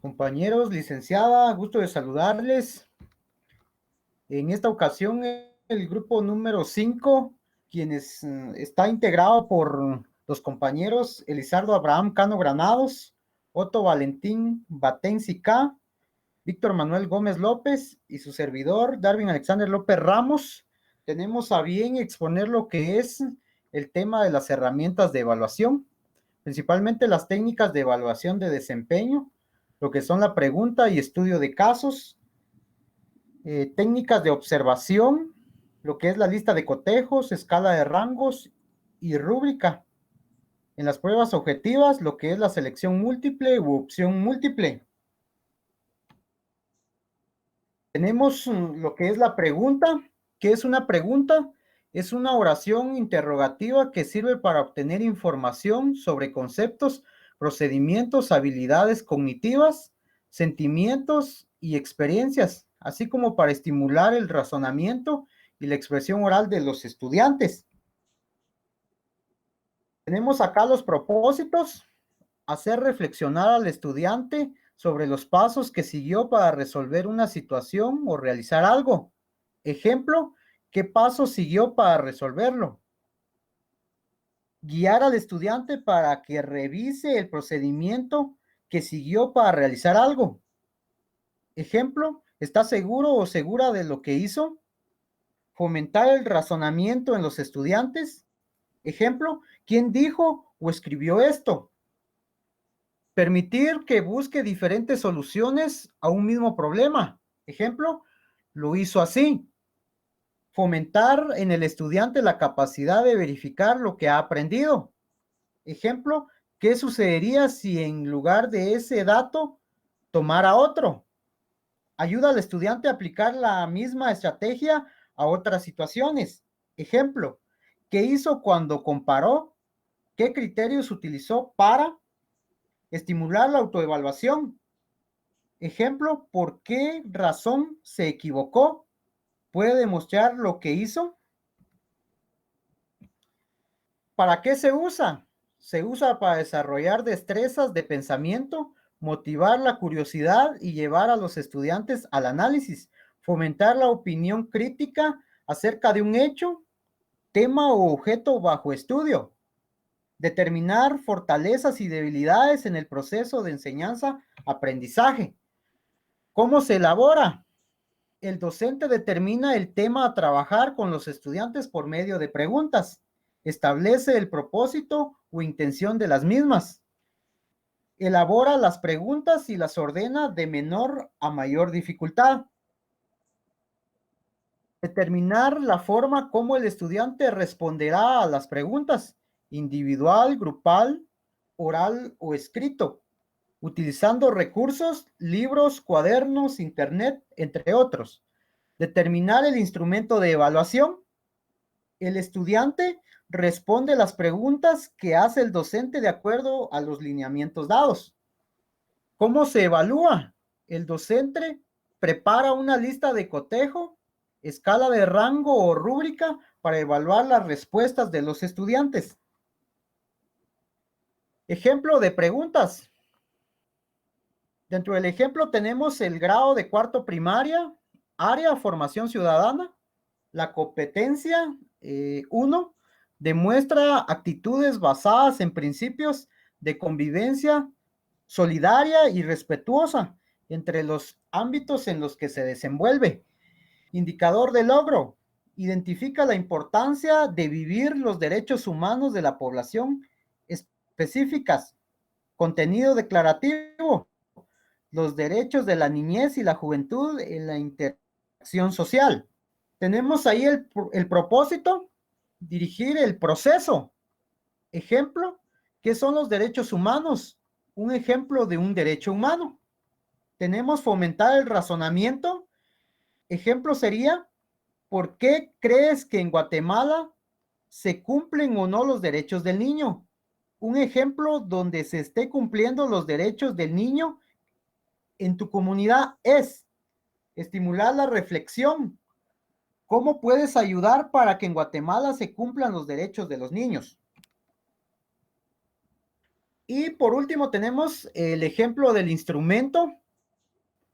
Compañeros, licenciada, gusto de saludarles. En esta ocasión, el grupo número 5, quienes está integrado por los compañeros Elizardo Abraham Cano Granados, Otto Valentín Batensi K, Víctor Manuel Gómez López y su servidor, Darwin Alexander López Ramos. Tenemos a bien exponer lo que es el tema de las herramientas de evaluación, principalmente las técnicas de evaluación de desempeño, lo que son la pregunta y estudio de casos, técnicas de observación, lo que es la lista de cotejos, escala de rangos y rúbrica. En las pruebas objetivas, lo que es la selección múltiple u opción múltiple. Tenemos lo que es la pregunta. ¿Qué es una pregunta? Es una oración interrogativa que sirve para obtener información sobre conceptos, procedimientos, habilidades cognitivas, sentimientos y experiencias, así como para estimular el razonamiento y la expresión oral de los estudiantes. Tenemos acá los propósitos: hacer reflexionar al estudiante sobre los pasos que siguió para resolver una situación o realizar algo. Ejemplo, ¿qué paso siguió para resolverlo? Guiar al estudiante para que revise el procedimiento que siguió para realizar algo. Ejemplo, ¿está seguro o segura de lo que hizo? Fomentar el razonamiento en los estudiantes. Ejemplo, ¿quién dijo o escribió esto? Permitir que busque diferentes soluciones a un mismo problema. Ejemplo, lo hizo así. Fomentar en el estudiante la capacidad de verificar lo que ha aprendido. Ejemplo, ¿qué sucedería si en lugar de ese dato tomara otro? Ayuda al estudiante a aplicar la misma estrategia a otras situaciones. Ejemplo, ¿qué hizo cuando comparó? ¿Qué criterios utilizó para estimular la autoevaluación? Ejemplo, ¿por qué razón se equivocó? ¿Puede demostrar lo que hizo? ¿Para qué se usa? Se usa para desarrollar destrezas de pensamiento, motivar la curiosidad y llevar a los estudiantes al análisis, fomentar la opinión crítica acerca de un hecho, tema o objeto bajo estudio, determinar fortalezas y debilidades en el proceso de enseñanza-aprendizaje. ¿Cómo se elabora? El docente determina el tema a trabajar con los estudiantes por medio de preguntas. Establece el propósito o intención de las mismas. Elabora las preguntas y las ordena de menor a mayor dificultad. Determinar la forma como el estudiante responderá a las preguntas: individual, grupal, oral o escrito, utilizando recursos, libros, cuadernos, internet, entre otros. Determinar el instrumento de evaluación. El estudiante responde las preguntas que hace el docente de acuerdo a los lineamientos dados. ¿Cómo se evalúa? El docente prepara una lista de cotejo, escala de rango o rúbrica para evaluar las respuestas de los estudiantes. Ejemplo de preguntas. Dentro del ejemplo tenemos el grado de cuarto primaria, área formación ciudadana. La competencia 1 demuestra actitudes basadas en principios de convivencia solidaria y respetuosa entre los ámbitos en los que se desenvuelve. Indicador de logro: identifica la importancia de vivir los derechos humanos de la población específicas. Contenido declarativo: los derechos de la niñez y la juventud en la interacción social. Tenemos ahí el propósito: dirigir el proceso. Ejemplo, ¿qué son los derechos humanos? Un ejemplo de un derecho humano. Tenemos fomentar el razonamiento. Ejemplo sería: ¿por qué crees que en Guatemala se cumplen o no los derechos del niño? Un ejemplo donde se esté cumpliendo los derechos del niño en tu comunidad es estimular la reflexión. ¿Cómo puedes ayudar para que en Guatemala se cumplan los derechos de los niños? Y por último tenemos el ejemplo del instrumento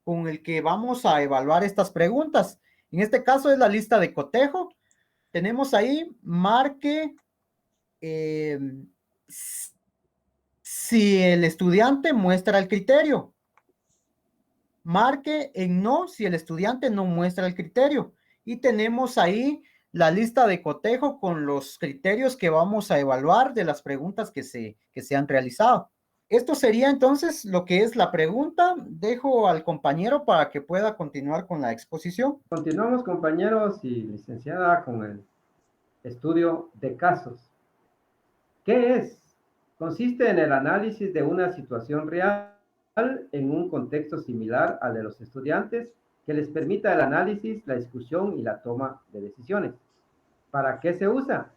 con el que vamos a evaluar estas preguntas. En este caso es la lista de cotejo. Tenemos ahí, marque eh, si el estudiante muestra el criterio. Marque en no si el estudiante no muestra el criterio. Y tenemos ahí la lista de cotejo con los criterios que vamos a evaluar de las preguntas que se han realizado. Esto sería entonces lo que es la pregunta. Dejo al compañero para que pueda continuar con la exposición. Continuamos, compañeros y licenciada, con el estudio de casos. ¿Qué es? Consiste en el análisis de una situación real en un contexto similar al de los estudiantes que les permita el análisis, la discusión y la toma de decisiones. ¿Para qué se usa?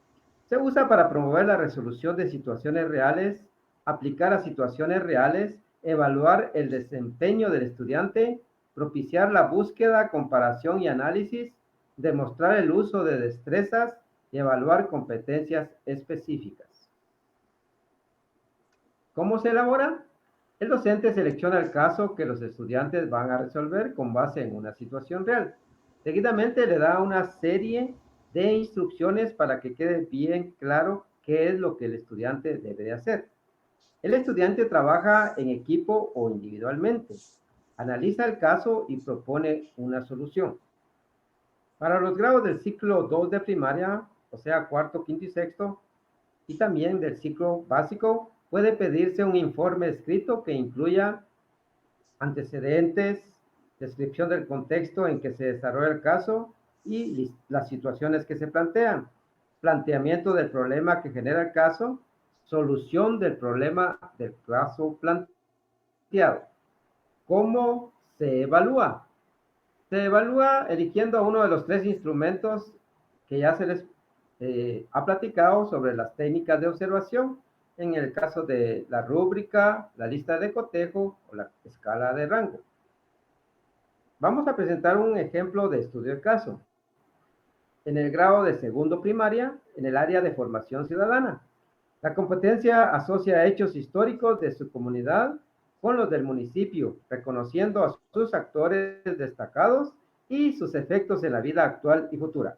Se usa para promover la resolución de situaciones reales, aplicar a situaciones reales, evaluar el desempeño del estudiante, propiciar la búsqueda, comparación y análisis, demostrar el uso de destrezas y evaluar competencias específicas. ¿Cómo se elabora? El docente selecciona el caso que los estudiantes van a resolver con base en una situación real. Seguidamente le da una serie de instrucciones para que quede bien claro qué es lo que el estudiante debe de hacer. El estudiante trabaja en equipo o individualmente, analiza el caso y propone una solución. Para los grados del ciclo 2 de primaria, o sea, cuarto, quinto y sexto, y también del ciclo básico, puede pedirse un informe escrito que incluya antecedentes, descripción del contexto en que se desarrolla el caso y las situaciones que se plantean, planteamiento del problema que genera el caso, solución del problema del caso planteado. ¿Cómo se evalúa? Se evalúa eligiendo a uno de los tres instrumentos que ya se les ha platicado sobre las técnicas de observación, en el caso de la rúbrica, la lista de cotejo o la escala de rango. Vamos a presentar un ejemplo de estudio de caso. En el grado de segundo primaria, en el área de formación ciudadana, la competencia asocia hechos históricos de su comunidad con los del municipio, reconociendo a sus actores destacados y sus efectos en la vida actual y futura.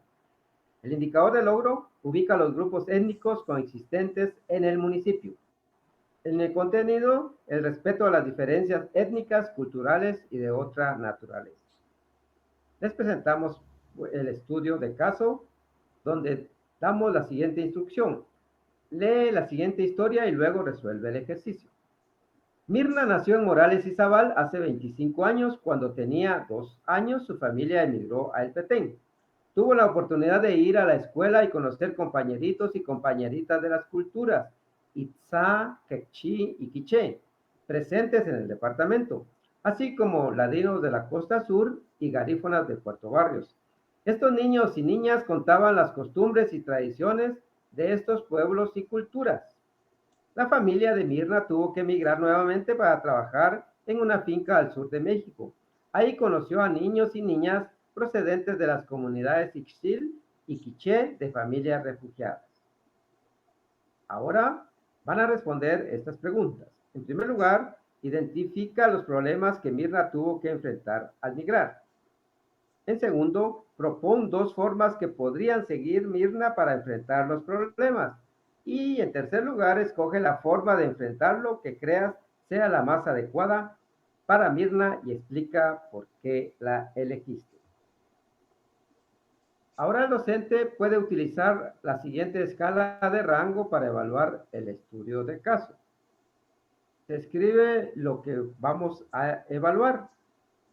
El indicador de logro ubica los grupos étnicos coexistentes en el municipio. En el contenido, el respeto a las diferencias étnicas, culturales y de otra naturaleza. Les presentamos el estudio de caso, donde damos la siguiente instrucción. Lee la siguiente historia y luego resuelve el ejercicio. Mirna nació en Morales y Zabal hace 25 años. Cuando tenía 2 años, su familia emigró a El Petén. Tuvo la oportunidad de ir a la escuela y conocer compañeritos y compañeritas de las culturas Itzá, Quechí y Quiché, presentes en el departamento, así como ladinos de la costa sur y garífonas de Puerto Barrios. Estos niños y niñas contaban las costumbres y tradiciones de estos pueblos y culturas. La familia de Mirna tuvo que emigrar nuevamente para trabajar en una finca al sur de México. Ahí conoció a niños y niñas procedentes de las comunidades Ixtil y Quiché de familias refugiadas. Ahora van a responder estas preguntas. En primer lugar, identifica los problemas que Mirna tuvo que enfrentar al migrar. En segundo, propon 2 formas que podrían seguir Mirna para enfrentar los problemas. Y en tercer lugar, escoge la forma de enfrentarlo que creas sea la más adecuada para Mirna y explica por qué la elegiste. Ahora el docente puede utilizar la siguiente escala de rango para evaluar el estudio de caso. Se escribe lo que vamos a evaluar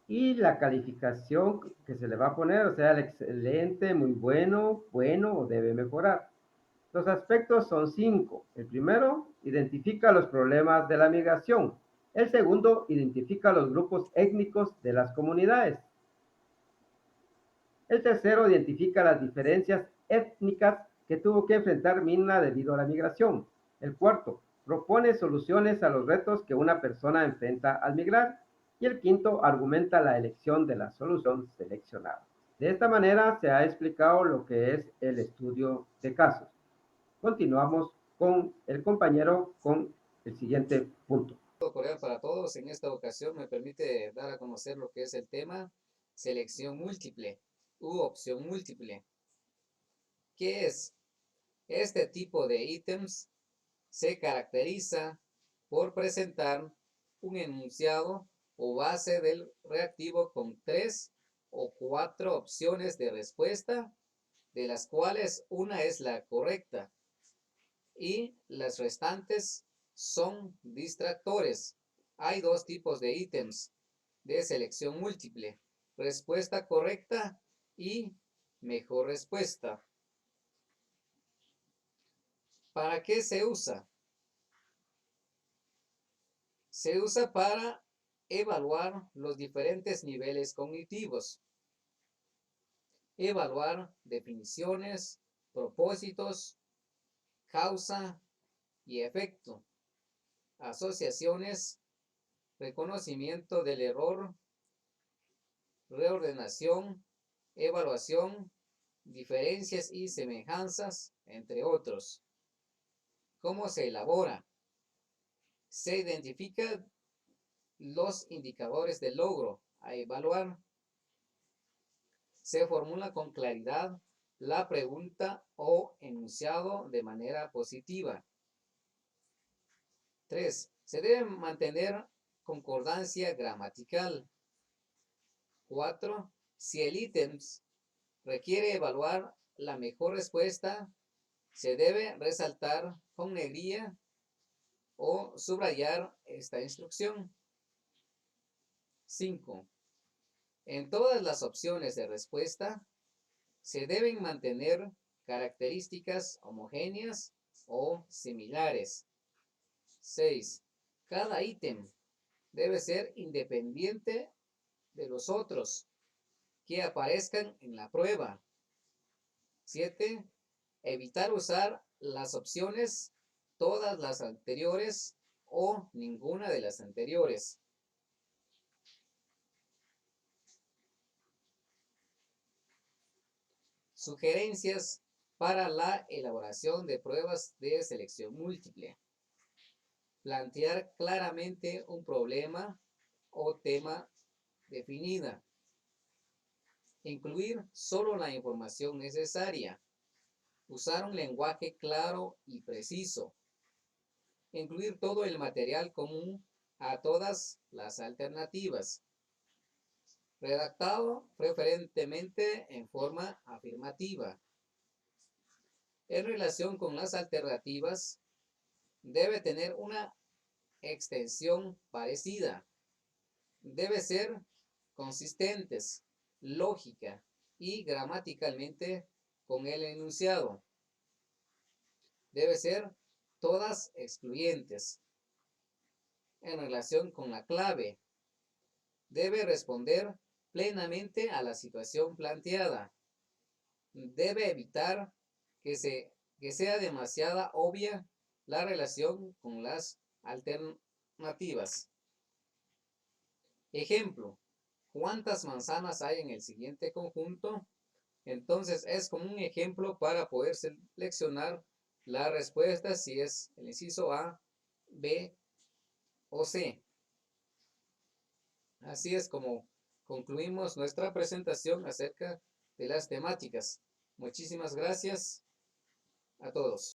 y la calificación que se le va a poner, o sea, el excelente, muy bueno, bueno o debe mejorar. Los aspectos son 5. El primero, identifica los problemas de la migración. El segundo, identifica los grupos étnicos de las comunidades. El tercero, identifica las diferencias étnicas que tuvo que enfrentar Mirna debido a la migración. El cuarto, propone soluciones a los retos que una persona enfrenta al migrar. Y el quinto, argumenta la elección de la solución seleccionada. De esta manera se ha explicado lo que es el estudio de casos. Continuamos con el compañero con el siguiente punto. Cordial para todos. En esta ocasión me permite dar a conocer lo que es el tema selección múltiple u opción múltiple. ¿Qué es? Este tipo de ítems se caracteriza por presentar un enunciado o base del reactivo con 3 o 4 opciones de respuesta, de las cuales una es la correcta y las restantes son distractores. Hay dos tipos de ítems de selección múltiple: respuesta correcta y mejor respuesta. ¿Para qué se usa? Se usa para evaluar los diferentes niveles cognitivos, evaluar definiciones, propósitos, causa y efecto, asociaciones, reconocimiento del error, reordenación, evaluación, diferencias y semejanzas, entre otros. ¿Cómo se elabora? Se identifican los indicadores de logro a evaluar. Se formula con claridad la pregunta o enunciado de manera positiva. 3. Se debe mantener concordancia gramatical. 4. Si el ítem requiere evaluar la mejor respuesta, se debe resaltar con negrilla o subrayar esta instrucción. 5. En todas las opciones de respuesta se deben mantener características homogéneas o similares. 6. Cada ítem debe ser independiente de los otros que aparezcan en la prueba. 7. Evitar usar las opciones todas las anteriores o ninguna de las anteriores. Sugerencias para la elaboración de pruebas de selección múltiple. Plantear claramente un problema o tema definida. Incluir solo la información necesaria. Usar un lenguaje claro y preciso. Incluir todo el material común a todas las alternativas. Redactado preferentemente en forma afirmativa. En relación con las alternativas, debe tener una extensión parecida. Debe ser consistentes, lógica y gramaticalmente con el enunciado. Debe ser todas excluyentes. En relación con la clave, debe responder plenamente a la situación planteada. Debe evitar que sea demasiado obvia la relación con las alternativas. Ejemplo: ¿cuántas manzanas hay en el siguiente conjunto? Entonces es como un ejemplo para poder seleccionar la respuesta si es el inciso A, B o C. Así es como concluimos nuestra presentación acerca de las temáticas. Muchísimas gracias a todos.